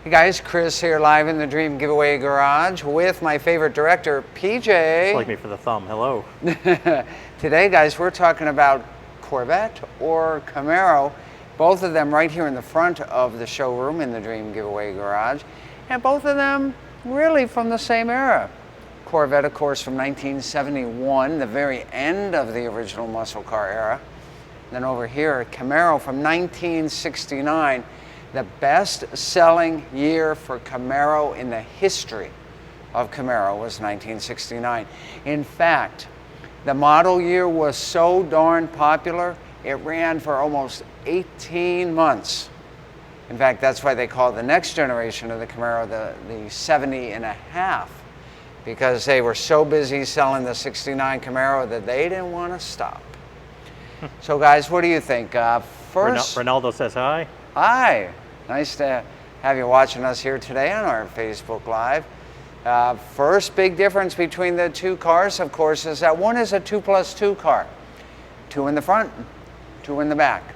Hey guys, Chris here live in the Dream Giveaway Garage with my favorite director, PJ. Just like me for the thumb. Hello. Today, guys, we're talking about Corvette or Camaro, both of them right here in the front of the showroom in the Dream Giveaway Garage, and both of them really from the same era. Corvette, of course, from 1971, the very end of the original muscle car era. Then over here, Camaro from 1969. The best-selling year for Camaro in the history of Camaro was 1969. In fact, the model year was so darn popular, it ran for almost 18 months. In fact, that's why they call the next generation of the Camaro the 70 and a half, because they were so busy selling the 69 Camaro that they didn't want to stop. So guys, what do you think? First, Ronaldo says hi. Hi, nice to have you watching us here today on our Facebook Live. First big difference between the two cars, of course, is that one is a 2+2 car. 2 in the front, 2 in the back.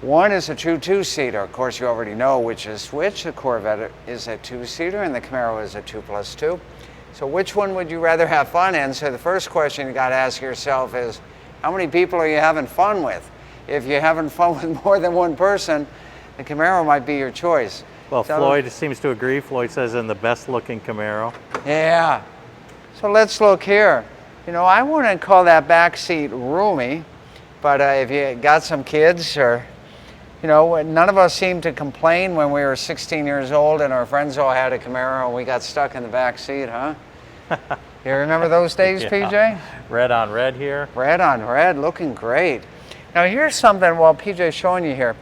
One is a true 2-seater. Of course, you already know which is which. The Corvette is a 2-seater and the Camaro is a 2+2. So which one would you rather have fun in? So the first question you got to ask yourself is, how many people are you having fun with? If you're having fun with more than one person, the Camaro might be your choice. Well, so, Floyd seems to agree. Floyd says in the best looking Camaro. Yeah. So let's look here. You know, I wouldn't call that back seat roomy, but if you got some kids or, you know, none of us seemed to complain when we were 16 years old and our friends all had a Camaro and we got stuck in the back seat, huh? You remember those days, yeah. PJ? Red on red here. Red on red, looking great. Now here's something while PJ's showing you here.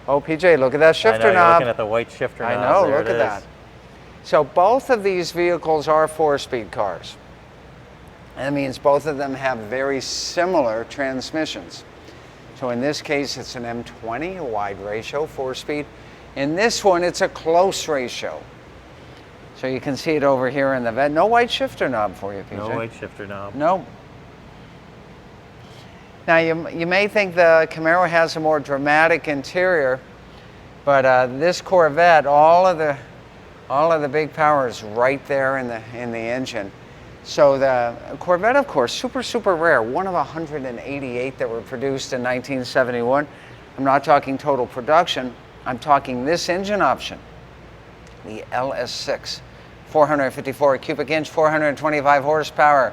Oh, PJ, look at that shifter knob. You're looking at the white shifter knob. I know, look at that. So both of these vehicles are 4-speed cars. That means both of them have very similar transmissions. So in this case, it's an M20, a wide ratio, 4-speed. In this one, it's a close ratio. So you can see it over here in the vent. No white shifter knob for you, PJ. No white shifter knob. No. Now you may think the Camaro has a more dramatic interior, but this Corvette, all of the big power is right there in the engine. So the Corvette, of course, super rare. One of 188 that were produced in 1971. I'm not talking total production. I'm talking this engine option, the LS6. 454 cubic inch, 425 horsepower,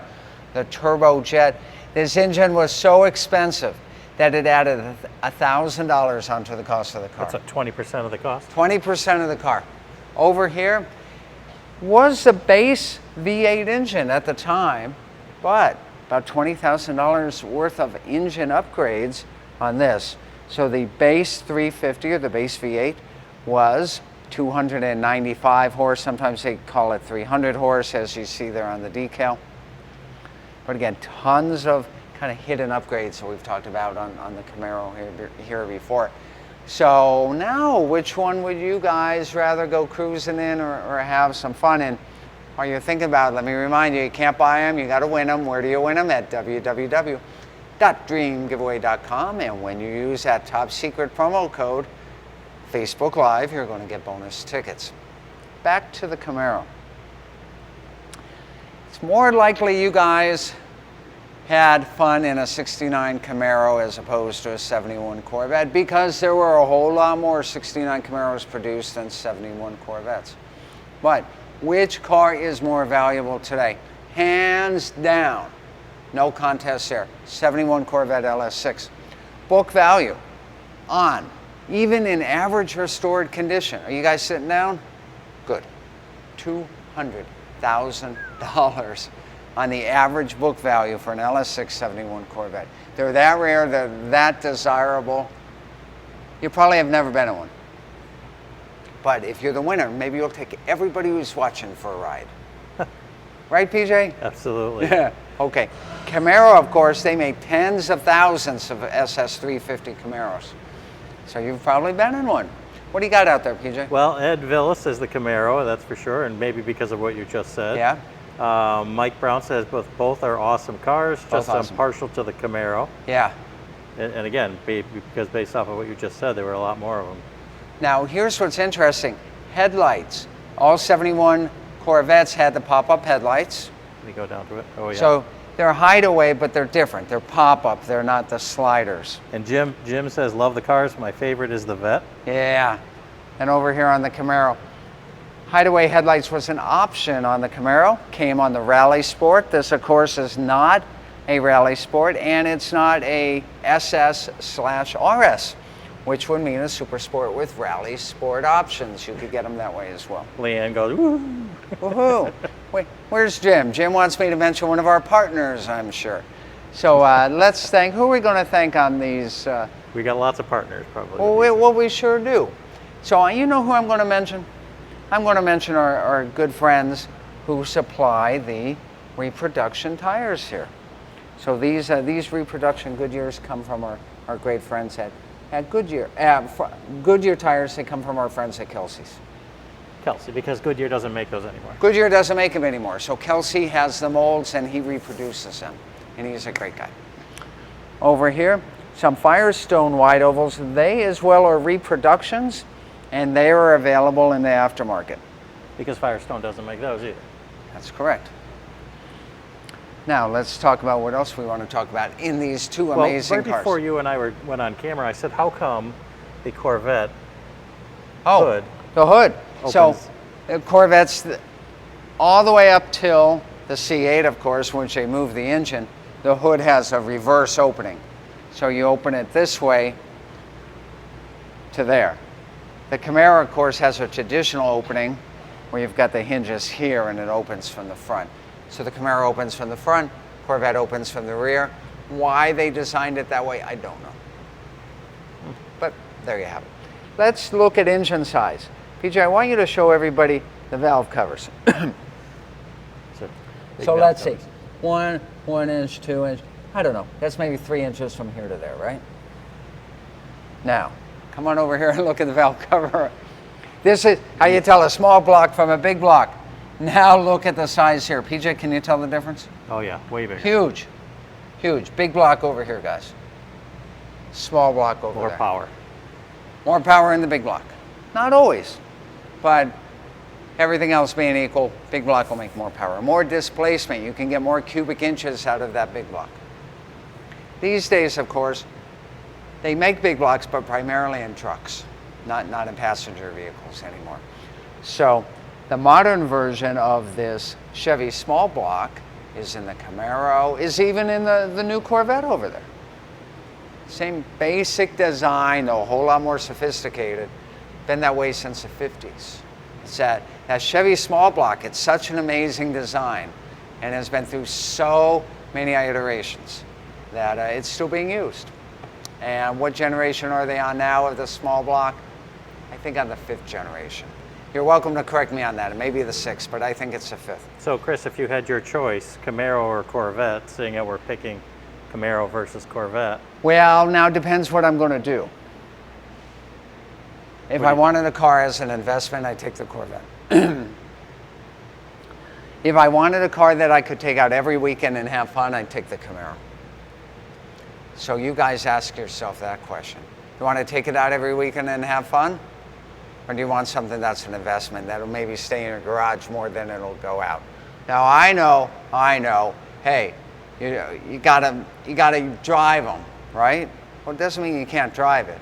the turbojet. This engine was so expensive that it added $1,000 onto the cost of the car. That's 20% of the cost? 20% of the car. Over here was the base V8 engine at the time, but about $20,000 worth of engine upgrades on this. So the base 350 or the base V8 was 295 horse, sometimes they call it 300 horse, as you see there on the decal. But again, tons of kind of hidden upgrades that we've talked about on the Camaro here before. So now, which one would you guys rather go cruising in or have some fun in? While you're thinking about it, let me remind you, you can't buy them, you got to win them. Where do you win them? At www.dreamgiveaway.com. And when you use that top secret promo code, Facebook Live, you're going to get bonus tickets. Back to the Camaro. It's more likely you guys had fun in a 69 Camaro as opposed to a 71 Corvette, because there were a whole lot more 69 Camaros produced than 71 Corvettes. But which car is more valuable today? Hands down, no contest there, 71 Corvette LS6. Book value on, even in average restored condition. Are you guys sitting down? Good. $200,000 on the average book value for an LS6 71 Corvette. They're that rare, they're that desirable. You probably have never been in one. But if you're the winner, maybe you'll take everybody who's watching for a ride. Right, PJ? Absolutely. Yeah. Okay. Camaro, of course, they made tens of thousands of SS350 Camaros. So you've probably been in one. What do you got out there, PJ? Well, Ed Villas says the Camaro, that's for sure, and maybe because of what you just said. Yeah. Mike Brown says both are awesome cars, just awesome. I'm partial to the Camaro. Yeah. And again, because based off of what you just said, there were a lot more of them. Now, here's what's interesting. headlights. All 71 Corvettes had the pop-up headlights. Let me go down to it. Oh yeah. So they're hideaway, but they're different. They're pop-up, they're not the sliders. And Jim says, love the cars. My favorite is the Vette. Yeah. And over here on the Camaro, hideaway headlights was an option on the Camaro, came on the Rally Sport. This, of course, is not a Rally Sport, and it's not a SS/RS, which would mean a Super Sport with Rally Sport options. You could get them that way as well. Leanne goes, woo. Woohoo! Wait, where's Jim? Jim wants me to mention one of our partners, I'm sure. So let's thank, who are we going to thank on these? We got lots of partners, probably. Well, we sure do. So you know who I'm going to mention? I'm going to mention our good friends who supply the reproduction tires here. So these reproduction Goodyears come from our great friends at Goodyear. Goodyear tires, they come from our friends at Kelsey's. Kelsey, because Goodyear doesn't make those anymore. Goodyear doesn't make them anymore, so Kelsey has the molds and he reproduces them, and he's a great guy. Over here, some Firestone wide ovals. They as well are reproductions, and they are available in the aftermarket. Because Firestone doesn't make those either. That's correct. Now let's talk about what else we want to talk about in these two amazing cars. Right before you and I went on camera, I said, how come the Corvette hood? The hood. Opens. So the Corvettes, all the way up till the C8, of course, once they move the engine, the hood has a reverse opening. So you open it this way to there. The Camaro, of course, has a traditional opening where you've got the hinges here and it opens from the front. So the Camaro opens from the front, Corvette opens from the rear. Why they designed it that way, I don't know. But there you have it. Let's look at engine size. PJ, I want you to show everybody the valve covers. So let's see. 1 inch, 2 inch, I don't know. That's maybe 3 inches from here to there, right? Now, come on over here and look at the valve cover. This is how you tell a small block from a big block. Now look at the size here. PJ, can you tell the difference? Oh yeah, way bigger. Huge, huge. Big block over here, guys. Small block over there. More power. More power in the big block. Not always, but everything else being equal, big block will make more power. More displacement, you can get more cubic inches out of that big block. These days, of course, they make big blocks, but primarily in trucks, not in passenger vehicles anymore. So the modern version of this Chevy small block is in the Camaro, is even in the new Corvette over there. Same basic design, though a whole lot more sophisticated. Been that way since the 50s. It's that Chevy small block, it's such an amazing design and has been through so many iterations that it's still being used. And what generation are they on now of the small block? I think on the 5th generation. You're welcome to correct me on that. It may be the 6th, but I think it's the 5th. So Chris, if you had your choice, Camaro or Corvette, seeing that we're picking Camaro versus Corvette. Well, now it depends what I'm going to do. If I wanted a car as an investment, I'd take the Corvette. If I wanted a car that I could take out every weekend and have fun, I'd take the Camaro. So you guys ask yourself that question. You want to take it out every weekend and have fun? Or do you want something that's an investment that'll maybe stay in your garage more than it'll go out? Now I know, hey, you gotta drive them, right? Well, it doesn't mean you can't drive it.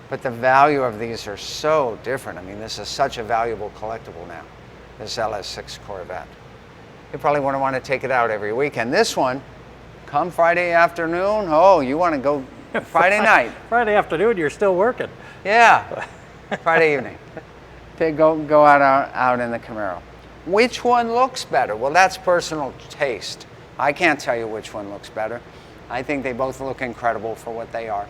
But the value of these are so different. I mean, this is such a valuable collectible now, this LS6 Corvette. You probably wouldn't want to take it out every weekend. This one, come Friday afternoon, oh, you want to go Friday night. Friday afternoon, you're still working. Yeah, Friday evening. To go out in the Camaro. Which one looks better? Well, that's personal taste. I can't tell you which one looks better. I think they both look incredible for what they are.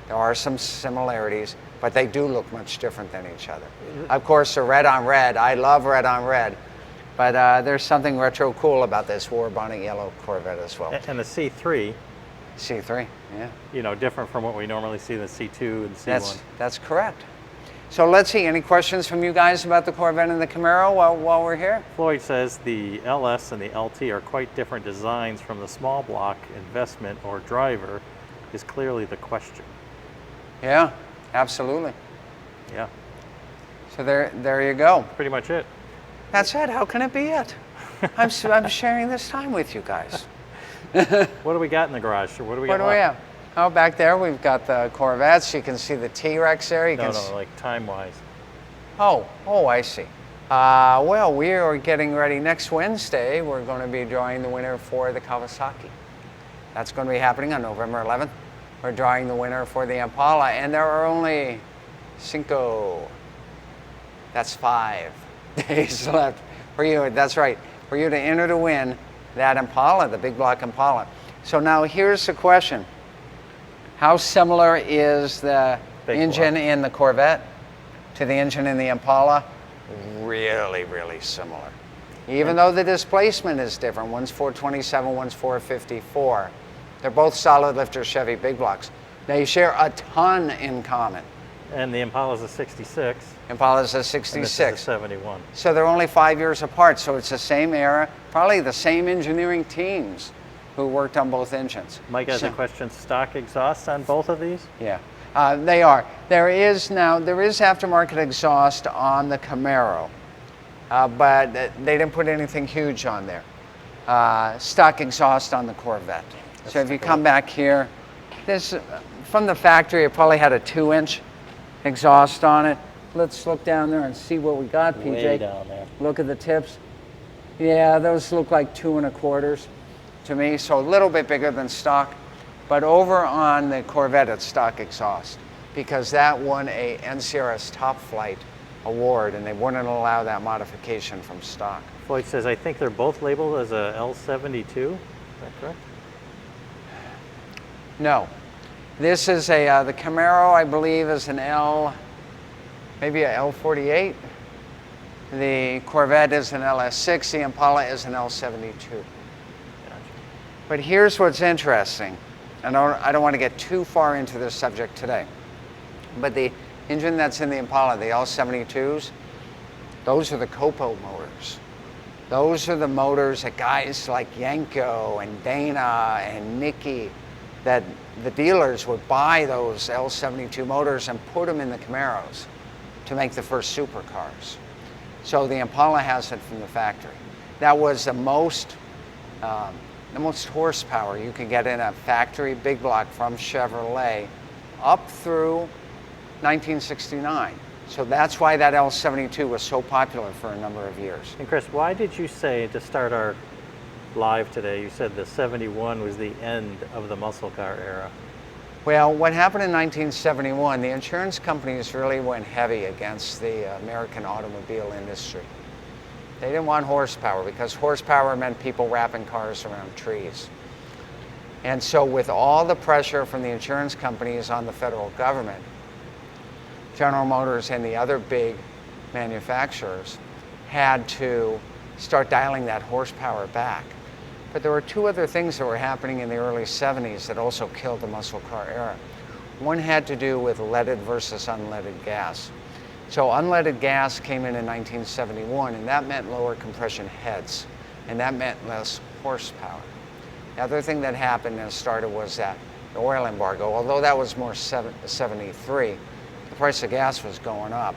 There are some similarities, but they do look much different than each other. Of course, the red on red, I love red on red, but there's something retro cool about this war bonnet yellow Corvette as well. And the C3. C3, yeah. You know, different from what we normally see in the C2 and C1. That's correct. So let's see, any questions from you guys about the Corvette and the Camaro while we're here? Floyd says the LS and the LT are quite different designs from the small block. Investment or driver is clearly the question. Yeah, absolutely. Yeah. So there you go. Pretty much it. That's it. How can it be it? I'm sharing this time with you guys. What do we got in the garage? What do we What got do we left? have? Oh, back there we've got the Corvettes. You can see the T-Rex there. You No, can no, like time-wise. Oh, I see. Well, we are getting ready. Next Wednesday, we're going to be drawing the winner for the Kawasaki. That's going to be happening on November 11th. We're drawing the winner for the Impala, and there are only 5 days left for you. That's right, for you to enter to win that Impala, the big block Impala. So now here's the question. How similar is the engine in the Corvette to the engine in the Impala? Really, really similar. Even though the displacement is different, one's 427, one's 454. They're both solid lifter Chevy big blocks. They share a ton in common. And the Impala's a 66. Impala's a And 66. this is a 71. So they're only 5 years apart, so it's the same era, probably the same engineering teams who worked on both engines. Mike has a question, stock exhaust on both of these? Yeah, they are. There is aftermarket exhaust on the Camaro, but they didn't put anything huge on there. Stock exhaust on the Corvette. So if you come back here, this from the factory, it probably had a 2-inch exhaust on it. Let's look down there and see what we got, PJ. Way down there. Look at the tips. Yeah, those look like 2 1/4 to me, so a little bit bigger than stock. But over on the Corvette, it's stock exhaust because that won a NCRS Top Flight award, and they wouldn't allow that modification from stock. Floyd says, I think they're both labeled as a L72. Is that correct? No, this is the Camaro, I believe, is an maybe a L48. The Corvette is an LS6. The Impala is an L72. But here's what's interesting. And I don't want to get too far into this subject today. But the engine that's in the Impala, the L72s, those are the Copo motors. Those are the motors that guys like Yanko and Dana and Nicky, that the dealers would buy those L72 motors and put them in the Camaros to make the first supercars. So the Impala has it from the factory. That was the most horsepower you could get in a factory big block from Chevrolet up through 1969. So that's why that L72 was so popular for a number of years. And Chris, why did you say to start our live today, you said the 71 was the end of the muscle car era? Well, what happened in 1971, the insurance companies really went heavy against the American automobile industry. They didn't want horsepower because horsepower meant people wrapping cars around trees. And so with all the pressure from the insurance companies on the federal government, General Motors and the other big manufacturers had to start dialing that horsepower back. But there were two other things that were happening in the early 70s that also killed the muscle car era. One had to do with leaded versus unleaded gas. So unleaded gas came in 1971, and that meant lower compression heads, and that meant less horsepower. The other thing that happened and started was that the oil embargo, although that was more 73, the price of gas was going up.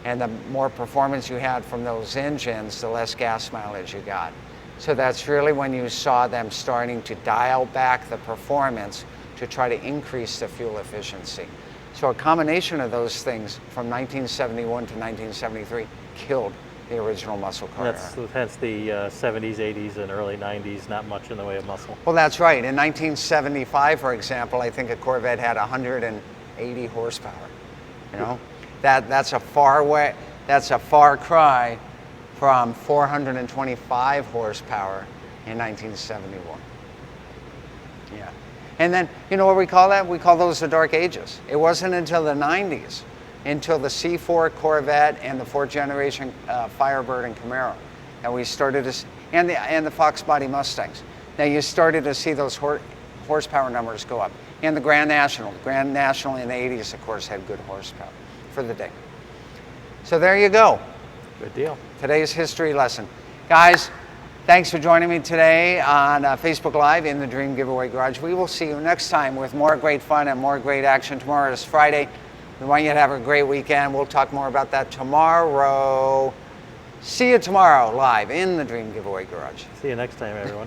And the more performance you had from those engines, the less gas mileage you got. So that's really when you saw them starting to dial back the performance to try to increase the fuel efficiency. So a combination of those things from 1971 to 1973 killed the original muscle car era. Hence the 70s, 80s, and early 90s, not much in the way of muscle. Well, that's right. In 1975, for example, I think a Corvette had 180 horsepower. You know, that's a far cry from 425 horsepower in 1971. Yeah. And then, you know what we call that? We call those the dark ages. It wasn't until the 90s, until the C4 Corvette and the fourth generation Firebird and Camaro, that we started to, and the Fox body Mustangs. Now you started to see those horsepower numbers go up. And the Grand National. The Grand National in the 80s, of course, had good horsepower for the day. So there you go. Good deal. Today's history lesson. Guys, thanks for joining me today on Facebook Live in the Dream Giveaway Garage. We will see you next time with more great fun and more great action. Tomorrow is Friday. We want you to have a great weekend. We'll talk more about that tomorrow. See you tomorrow live in the Dream Giveaway Garage. See you next time, everyone.